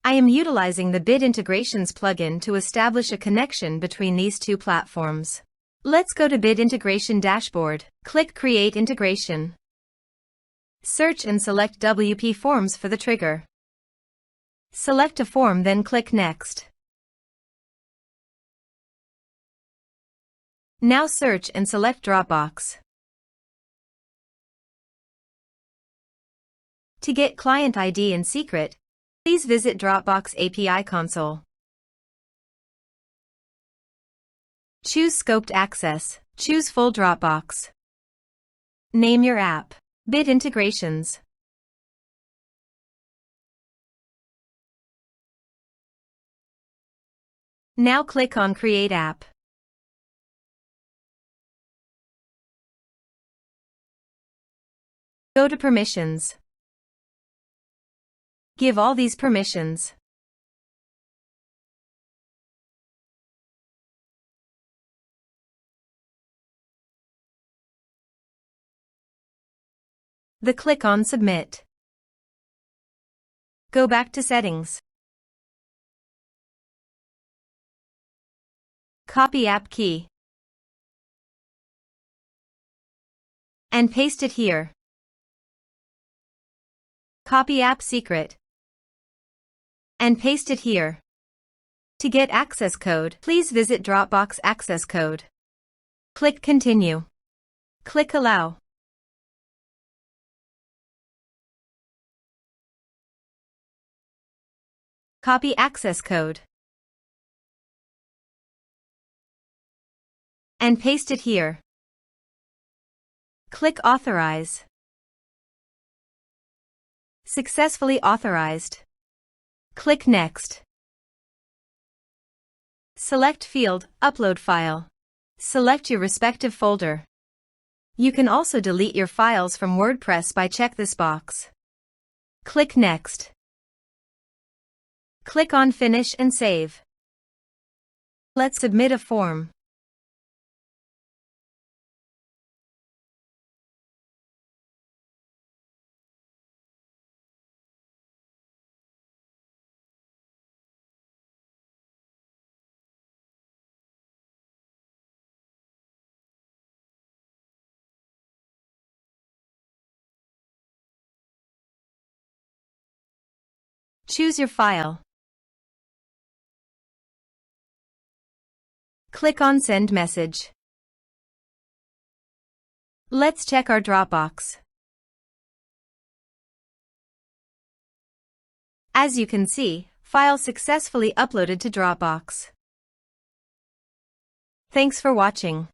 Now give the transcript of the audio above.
I am utilizing the Bit Integrations plugin to establish a connection between these two platforms. Let's go to Bit Integration Dashboard. Click Create Integration. Search and select WPForms for the trigger. Select a form, then click Next. Now search and select Dropbox. To get client ID and secret, please visit Dropbox API console. Choose Scoped Access. Choose Full Dropbox. Name your app. Bit Integrations. Now click on Create App. Go to Permissions. Give all these permissions. Then click on Submit. Go back to Settings. Copy app key and paste it here. Copy app secret and paste it here. To get access code, please visit Dropbox access code. Click Continue. Click Allow. Copy access code and paste it here. Click Authorize. Successfully authorized. Click Next. Select field, Upload file. Select your respective folder. You can also delete your files from WordPress by check this box. Click Next. Click on Finish and Save. Let's submit a form. Choose your file. Click on Send Message. Let's check our Dropbox. As you can see, file successfully uploaded to Dropbox. Thanks for watching.